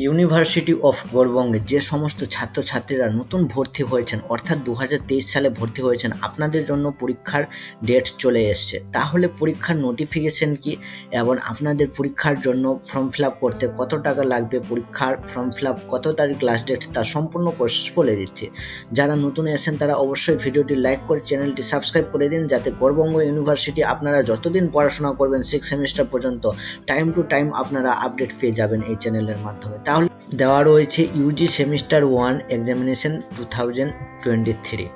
University of গৌড়বঙ্গে যে সমস্ত ছাত্রছাত্রীরা নতুন ভর্তি হয়েছেন অর্থাৎ 2023 সালে ভর্তি হয়েছেন, আপনাদের জন্য পরীক্ষার ডেট চলে এসছে। তাহলে পরীক্ষার নোটিফিকেশন কি এবং আপনাদের পরীক্ষার জন্য ফর্ম ফিল আপ করতে কত টাকা লাগবে, পরীক্ষার ফর্ম ফিল আপ কত তারিখ লাস্ট ডেট, তার সম্পূর্ণ প্রসেস বলে দিচ্ছি। যারা নতুন এসেছেন তারা অবশ্যই ভিডিওটি লাইক করে চ্যানেলটি সাবস্ক্রাইব করে দিন, যাতে গৌড়বঙ্গ ইউনিভার্সিটি আপনারা যতদিন পড়াশোনা করবেন 6 সেমিস্টার পর্যন্ত টাইম টু টাইম আপনারা আপডেট পেয়ে যাবেন এই চ্যানেলের মাধ্যমে। তাহলে দেওয়া রয়েছে ইউজি সেমিস্টার 1 এক্সামিনেশন 2023,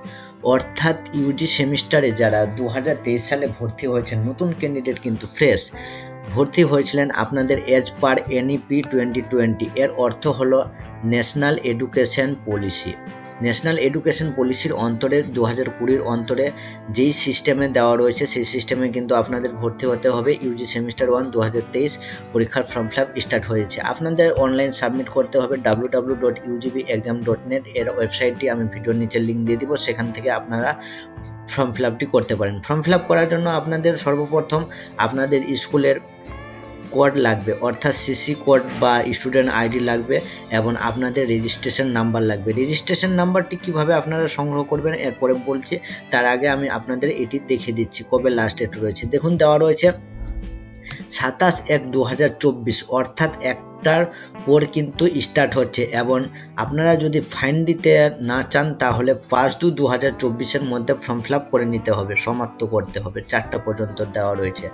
অর্থাৎ ইউজি সেমিস্টারে যারা 2023 সালে ভর্তি হয়েছেন নতুন ক্যান্ডিডেট কিন্তু ফ্রেশ ভর্তি হয়েছিলেন আপনাদের এজ পার এনইপি 2020, এর অর্থ হলো national education policy. National education পলিসির অন্তরে 2020 অন্তরে যেই সিস্টেমে দেওয়া রয়েছে সেই সিস্টেমে কিন্তু আপনাদের ভর্তি হতে হবে। ইউজি সেমিস্টার 1 2023 পরীক্ষার ফর্ম ফিল আপ স্টার্ট হয়েছে। আপনাদের অনলাইন সাবমিট করতে হবে www.ugb.exam.net এর ওয়েবসাইটটি আমি ভিডিওর নিচে লিঙ্ক দিয়ে দিব, সেখান থেকে আপনারা ফর্ম ফিল আপটি করতে পারেন। ফর্ম ফিল আপ করার জন্য আপনাদের সর্বপ্রথম আপনাদের স্কুলের কোড লাগবে, অর্থাৎ সিসি কোড বা স্টুডেন্ট আইডি লাগবে এবং আপনাদের রেজিস্ট্রেশন নাম্বার লাগবে। রেজিস্ট্রেশন নাম্বারটি কিভাবে আপনারা সংগ্রহ করবেন এরপরে বলছি, তার আগে আমি আপনাদের এটি দেখিয়ে দিচ্ছি কবে লাস্ট ডেট রয়েছে। দেখুন দেওয়া রয়েছে 27/1/2024, অর্থাৎ একটার পর কিন্তু স্টার্ট হচ্ছে। এবং আপনারা যদি ফাইন দিতে না চান তাহলে 5/2/2024 মধ্যে ফর্ম ফিল আপ করে নিতে হবে, সমাপ্ত করতে হবে। 4টা পর্যন্ত দেওয়া রয়েছে।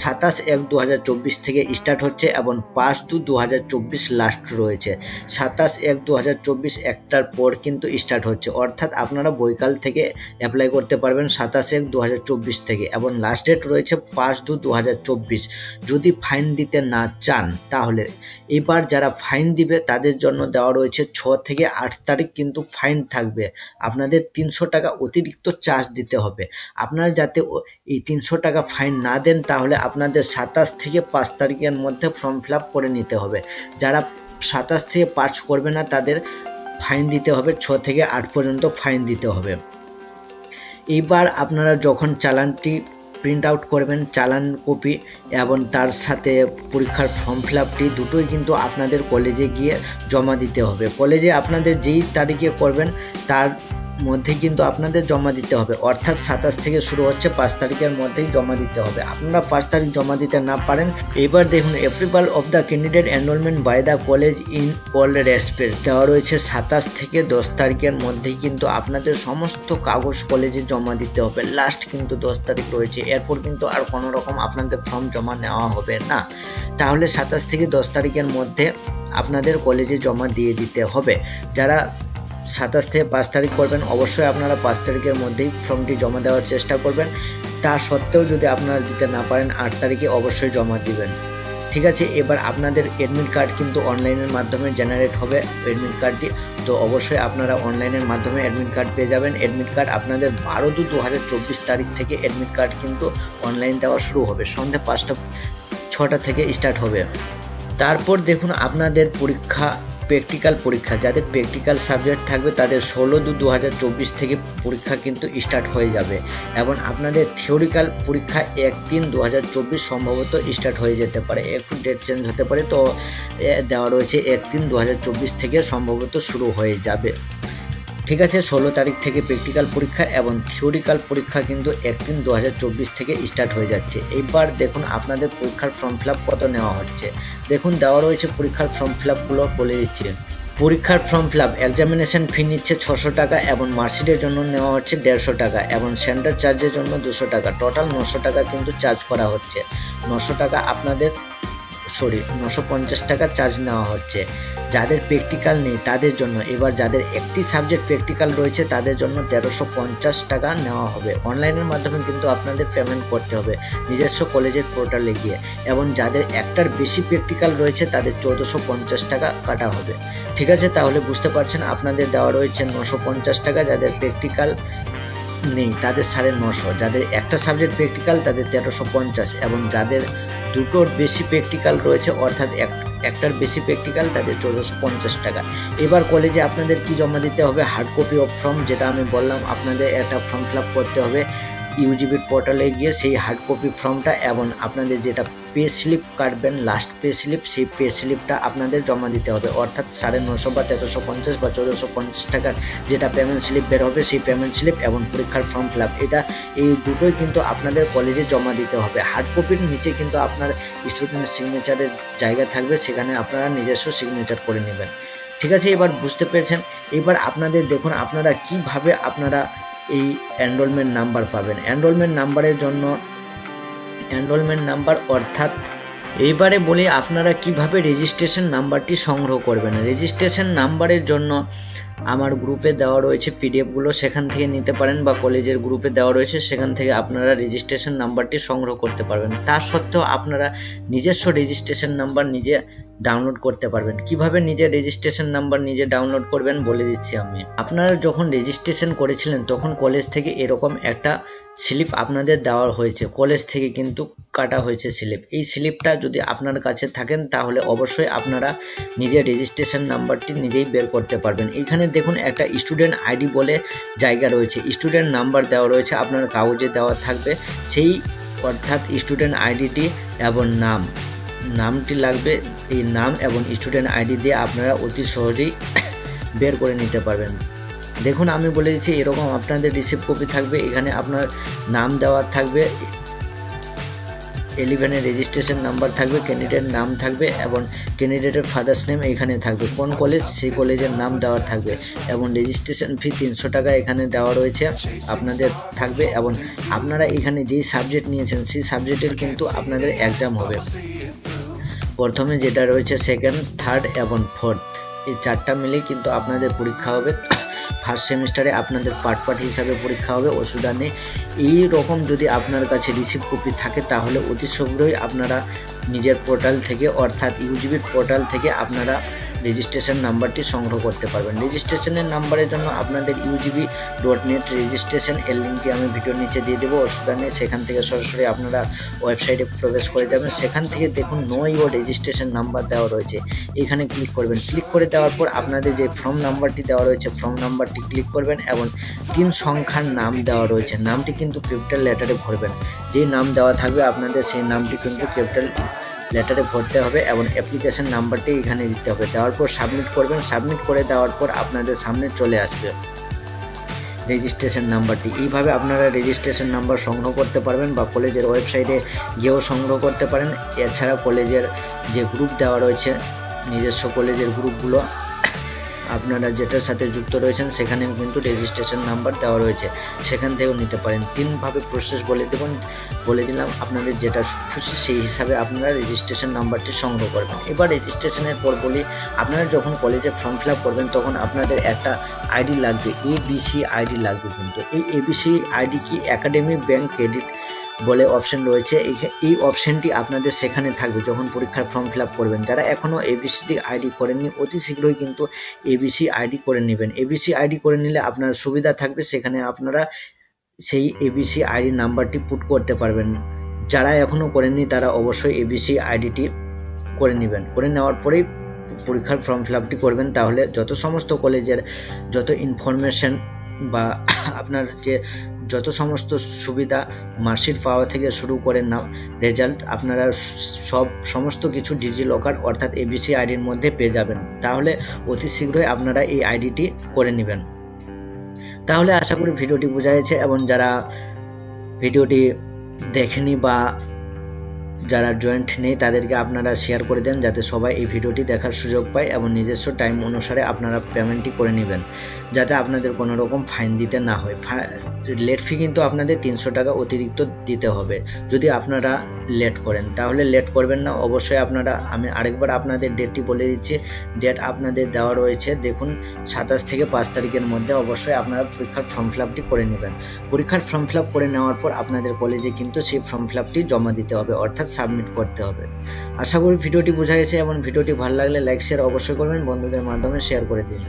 27/1/2024 থেকে স্টার্ট হচ্ছে এবং 5/2/2024 লাস্ট রয়েছে। 27/1/2024 একটার পর কিন্তু স্টার্ট হচ্ছে, অর্থাৎ আপনারা বৈকাল থেকে অ্যাপ্লাই করতে পারবেন 27/1/2024 থেকে, এবং লাস্ট ডেট রয়েছে 5/2/2024। যদি ফাইন দিতে না চান তাহলে এবার যারা ফাইন দিবে তাদের জন্য দেওয়া রয়েছে 6 থেকে 8 তারিখ কিন্তু ফাইন থাকবে। আপনাদের 300 টাকা অতিরিক্ত চার্জ দিতে হবে। আপনারা যাতে এই 300 টাকা ফাইন না দেন তাহলে আপনাদের 27 থেকে 5 তারিখের মধ্যে ফর্ম ফিল আপ করে নিতে হবে। যারা 27 থেকে 5 করবে না তাদের ফাইন দিতে হবে 6 থেকে 8 পর্যন্ত ফাইন দিতে হবে। এইবার আপনারা যখন চালানটি প্রিন্ট আউট করবেন, চালান কপি এবং তার সাথে পরীক্ষার ফর্ম ফিল আপটি দুটোই কিন্তু আপনাদের কলেজে গিয়ে জমা দিতে হবে। কলেজে আপনাদের যেই তারিখে করবেন তার মধ্যে কিন্তু আপনাদের জমা দিতে হবে, অর্থাৎ 27 থেকে শুরু হচ্ছে, 5 তারিখের মধ্যেই জমা দিতে হবে। আপনারা 5 তারিখ জমা দিতে না পারেন। এবার দেখুন approval of the candidate enrollment by the college in all respect দেওয়া রয়েছে 27 থেকে 10 তারিখের মধ্যেই কিন্তু আপনাদের সমস্ত কাগজ কলেজে জমা দিতে হবে। লাস্ট কিন্তু 10 তারিখ রয়েছে, এরপর কিন্তু আর কোনো রকম আপনাদের ফর্ম জমা নেওয়া হবে না। তাহলে 27 থেকে 10 তারিখের মধ্যে আপনাদের কলেজে জমা দিয়ে দিতে হবে। যারা 27 থেকে 5 তারিখ করবেন অবশ্যই আপনারা 5 তারিখের মধ্যেই ফর্মটি জমা দেওয়ার চেষ্টা করবেন। তা সত্ত্বেও যদি আপনারা দিতে না পারেন 8 তারিখে অবশ্যই জমা দিবেন। ঠিক আছে, এবার আপনাদের অ্যাডমিট কার্ড কিন্তু অনলাইনের মাধ্যমে জেনারেট হবে অ্যাডমিট কার্ডটি, তো অবশ্যই আপনারা অনলাইনের মাধ্যমে অ্যাডমিট কার্ড পেয়ে যাবেন। অ্যাডমিট কার্ড আপনাদের 12/2/2024 তারিখ থেকে অ্যাডমিট কার্ড কিন্তু অনলাইন দেওয়া শুরু হবে, সন্ধ্যে 5টা থেকে স্টার্ট হবে। তারপর দেখুন আপনাদের প্র্যাকটিক্যাল পরীক্ষা, যাদের প্র্যাকটিক্যাল সাবজেক্ট থাকবে তাদের 16/2/2024 থেকে পরীক্ষা কিন্তু স্টার্ট হয়ে যাবে, এবং আপনাদের থিওরিক্যাল পরীক্ষা 1/3/2024 সম্ভবত স্টার্ট হয়ে যেতে পারে, একটু ডেট চেঞ্জ হতে পারে। তো দেওয়া রয়েছে 1/3/2024 থেকে সম্ভবত শুরু হয়ে যাবে। ঠিক আছে, 16 তারিখ থেকে প্র্যাকটিক্যাল পরীক্ষা এবং থিওরিক্যাল পরীক্ষা কিন্তু 1/3/2024 থেকে স্টার্ট হয়ে যাচ্ছে। এইবার দেখুন আপনাদের পরীক্ষার ফর্ম ফিল আপ কত নেওয়া হচ্ছে। দেখুন দেওয়া রয়েছে পরীক্ষার ফর্ম ফিল আপগুলো বলে দিচ্ছি। পরীক্ষার ফর্ম ফিল আপ এক্সামিনেশন ফি নিচ্ছে 600 টাকা এবং মার্কশিটের জন্য নেওয়া হচ্ছে 150 টাকা এবং সেন্টার চার্জের জন্য 200 টাকা, টোটাল 900 টাকা কিন্তু চার্জ করা হচ্ছে। 900 টাকা আপনাদের 950 টাকা চার্জ নেওয়া হচ্ছে। যাদের প্র্যাকটিক্যাল নেই তাদের জন্য, এবার যাদের একটি সাবজেক্ট প্র্যাকটিক্যাল রয়েছে তাদের জন্য 1350 টাকা নেওয়া হবে। অনলাইনের মাধ্যমে কিন্তু আপনাদের পেমেন্ট করতে হবে নিজস্ব কলেজের পোর্টালে গিয়ে, এবং যাদের একটার বেশি প্র্যাকটিক্যাল রয়েছে তাদের 1450 টাকা কাটা হবে। ঠিক আছে, তাহলে বুঝতে পারছেন আপনাদের দেওয়া রয়েছে 950 টাকা, যাদের প্র্যাকটিক্যাল নেই তাদের 950, যাদের একটা সাবজেক্ট প্র্যাকটিক্যাল তাদের 1350, এবং যাদের দুটোর বেশি প্র্যাকটিক্যাল রয়েছে অর্থাৎ একটার বেশি প্র্যাকটিক্যাল তাদের 1450 টাকা। এবার কলেজে আপনাদের কি জমা দিতে হবে, হার্ড কপি অফ ফর্ম, যেটা আমি বললাম আপনাদের একটা ফর্ম ফিল আপ করতে হবে ইউজিবির পোর্টালে গিয়ে সেই হার্ড কপি ফর্মটা এবং আপনাদের যেটা পে স্লিপ কাটবেন লাস্ট পে স্লিপ, সেই পে স্লিপটা আপনাদের জমা দিতে হবে। অর্থাৎ 950 বা 1350 বা 1450 টাকার যেটা পেমেন্ট স্লিপ বের হবে সেই পেমেন্ট স্লিপ এবং পরীক্ষার ফর্ম ফিল আপ, এই দুটোই কিন্তু আপনাদের কলেজে জমা দিতে হবে। হার্ড কপির নিচে কিন্তু আপনার স্টুডেন্ট সিগনেচারের জায়গা থাকবে, সেখানে আপনারা নিজস্ব সিগনেচার করে নেবেন। ঠিক আছে, এবার বুঝতে পেরেছেন। এবার আপনাদের দেখুন আপনারা কিভাবে আপনারা এই এনরোলমেন্ট নাম্বার পাবেন। এনরোলমেন্ট নাম্বারের জন্য এনরোলমেন্ট নাম্বার অর্থাৎ এইবারে বলি আপনারা কিভাবে রেজিস্ট্রেশন নাম্বারটি সংগ্রহ করবেন। রেজিস্ট্রেশন নাম্বারের জন্য আমার গ্রুপে দেওয়া রয়েছে পিডিএফগুলো, সেখান থেকে নিতে পারেন, বা কলেজের গ্রুপে দেওয়া রয়েছে সেখান থেকে আপনারা রেজিস্ট্রেশন নাম্বারটি সংগ্রহ করতে পারবেন। তা সত্ত্বেও আপনারা নিজস্ব রেজিস্ট্রেশন নাম্বার নিজে ডাউনলোড করতে পারবেন। কিভাবে নিজের রেজিস্ট্রেশন নাম্বার নিজে ডাউনলোড করবেন বলে দিচ্ছি আমি। আপনারা যখন রেজিস্ট্রেশন করেছিলেন তখন কলেজ থেকে এরকম একটা স্লিপ আপনাদের দেওয়া হয়েছে, কলেজ থেকে কিন্তু কাটা হয়েছে স্লিপ। এই স্লিপটা যদি আপনার কাছে থাকেন তাহলে অবশ্যই আপনারা নিজের রেজিস্ট্রেশন নাম্বারটি নিজেই বের করতে পারবেন। এখানে দেখুন একটা স্টুডেন্ট আইডি বলে জায়গা রয়েছে, স্টুডেন্ট নাম্বার দেওয়া রয়েছে, আপনার কাগজে দেওয়া থাকবে সেই অর্থাৎ স্টুডেন্ট আইডিটি এবং নামটি লাগবে। এই নাম এবং স্টুডেন্ট আইডি দিয়ে আপনারা অতি সহজেই বের করে নিতে পারবেন। দেখুন আমি বলে দিচ্ছি এরকম আপনাদের রিসিপ্ট কপি থাকবে, এখানে আপনার নাম দেওয়া থাকবে, 11 রেজিস্ট্রেশন নাম্বার থাকবে, ক্যান্ডিডেট নাম থাকবে এবং ক্যান্ডিডেটের ফাদার্স নেম এখানে থাকবে, কোন কলেজ সেই কলেজের নাম দেওয়া থাকবে এবং রেজিস্ট্রেশন ফি 300 টাকা এখানে দেওয়া রয়েছে আপনাদের থাকবে। এবং আপনারা এখানে যেই সাবজেক্ট নিয়েছেন সেই সাবজেক্টের কিন্তু আপনাদের এক্সাম হবে। প্রথমে যেটা রয়েছে সেকেন্ড, থার্ড এবং ফোর্থ, এই 4টা মিলেই কিন্তু আপনাদের পরীক্ষা হবে। ফার্স্ট সেমিস্টারে আপনাদের পার্ট হিসাবে পরীক্ষা হবে, ওষুধ নেই। এই রকম যদি আপনার কাছে রিসিপ্ট কপি থাকে তাহলে অতি শীঘ্রই আপনারা নিজের পোর্টাল থেকে অর্থাৎ ইউজিবির পোর্টাল থেকে আপনারা রেজিস্ট্রেশন নাম্বারটি সংগ্রহ করতে পারবেন। রেজিস্ট্রেশনের নাম্বারের জন্য আপনাদের UGB.net রেজিস্ট্রেশন এর লিঙ্কটি আমি ভিডিওর নিচে দিয়ে দেবো, অসুবিধা নেই। সেখান থেকে সরাসরি আপনারা ওয়েবসাইটে প্রবেশ করে যাবেন। সেখান থেকে দেখুন নো ইউর রেজিস্ট্রেশন নাম্বার দেওয়া রয়েছে, এখানে ক্লিক করবেন। ক্লিক করে দেওয়ার পর আপনাদের যে ফর্ম নাম্বারটি দেওয়া রয়েছে ফর্ম নাম্বারটি ক্লিক করবেন এবং 3 সংখ্যার নাম দেওয়া রয়েছে, নামটি কিন্তু ক্যাপিটাল লেটারে ভরবেন। যেই নাম দেওয়া থাকবে আপনাদের সেই নামটি কিন্তু ক্যাপিটাল লেটারে ভরতে হবে এবং অ্যাপ্লিকেশন নাম্বারটি এখানে দিতে হবে। দেওয়ার পর সাবমিট করবেন। সাবমিট করে দেওয়ার পর আপনাদের সামনে চলে আসবে রেজিস্ট্রেশন নাম্বারটি। এইভাবে আপনারা রেজিস্ট্রেশন নাম্বার সংগ্রহ করতে পারবেন বা কলেজের ওয়েবসাইটে গিয়েও সংগ্রহ করতে পারেন। এছাড়া কলেজের যে গ্রুপ দেওয়া রয়েছে নিজস্ব কলেজের গ্রুপগুলো আপনারা যেটার সাথে যুক্ত রয়েছেন সেখানেও কিন্তু রেজিস্ট্রেশন নাম্বার দেওয়া রয়েছে, সেখান থেকেও নিতে পারেন। 3ভাবে প্রসেস বলে দিলাম, আপনাদের যেটা খুশি সেই হিসাবে আপনারা রেজিস্ট্রেশন নাম্বারটি সংগ্রহ করবেন। এবার রেজিস্ট্রেশনের পর বলি, আপনারা যখন কলেজে ফর্ম ফিল আপ করবেন তখন আপনাদের একটা আইডি লাগবে, ABC আইডি লাগবে। কিন্তু এই ABC আইডি কি একাডেমিক ব্যাংক ক্রেডিট বলে অপশন রয়েছে, এই অপশনটি আপনাদের সেখানে থাকবে যখন পরীক্ষার ফর্ম ফিল আপ করবেন। যারা এখনও ABC আইডি করেননি অতি শীঘ্রই কিন্তু ABC আইডি করে নেবেন। ABC আইডি করে নিলে আপনার সুবিধা থাকবে, সেখানে আপনারা সেই ABC আইডি নাম্বারটি পুট করতে পারবেন। যারা এখনও করেননি তারা অবশ্যই ABC আইডিটি করে নেবেন। করে নেওয়ার পরেই পরীক্ষার ফর্ম ফিল আপটি করবেন। তাহলে যত সমস্ত কলেজের যত ইনফরমেশন বা আপনার যত সমস্ত সুবিধা মার্কশিট পাওয়া থেকে শুরু করে রেজাল্ট আপনারা সমস্ত কিছু ডিজিলকার অর্থাৎ ABC আইডির মধ্যে পেয়ে যাবেন। তাহলে অতি শীঘ্রই আপনারা এই আইডিটি করে নেবেন। তাহলে আশা করি ভিডিওটি বোঝা গেছে এবং যারা ভিডিওটি দেখেনি বা যারা জয়েন্ট নেই তাদেরকে আপনারা শেয়ার করে দেন যাতে সবাই এই ভিডিওটি দেখার সুযোগ পায় এবং নিজস্ব টাইম অনুসারে আপনারা পেমেন্টটি করে নেবেন, যাতে আপনাদের কোনো রকম ফাইন দিতে না হয়। লেট ফি কিন্তু আপনাদের 300 টাকা অতিরিক্ত দিতে হবে যদি আপনারা লেট করেন। তাহলে লেট করবেন না অবশ্যই। আপনারা আমি আরেকবার আপনাদের ডেটটি বলে দিচ্ছি, ডেট আপনাদের দেওয়া রয়েছে দেখুন 27 থেকে 5 তারিখের মধ্যে অবশ্যই আপনারা পরীক্ষার ফর্ম ফিল আপটি করে নেবেন। পরীক্ষার ফর্ম ফিল আপ করে নেওয়ার পর আপনাদের কলেজে কিন্তু সেই ফর্ম ফিল আপটি জমা দিতে হবে অর্থাৎ সাবমিট করতে হবে। আশা করি ভিডিওটি বোঝা গেছে এবং ভিডিওটি ভালো লাগলে লাইক শেয়ার অবশ্যই করবেন, বন্ধুদের মাধ্যমে শেয়ার করে দিন।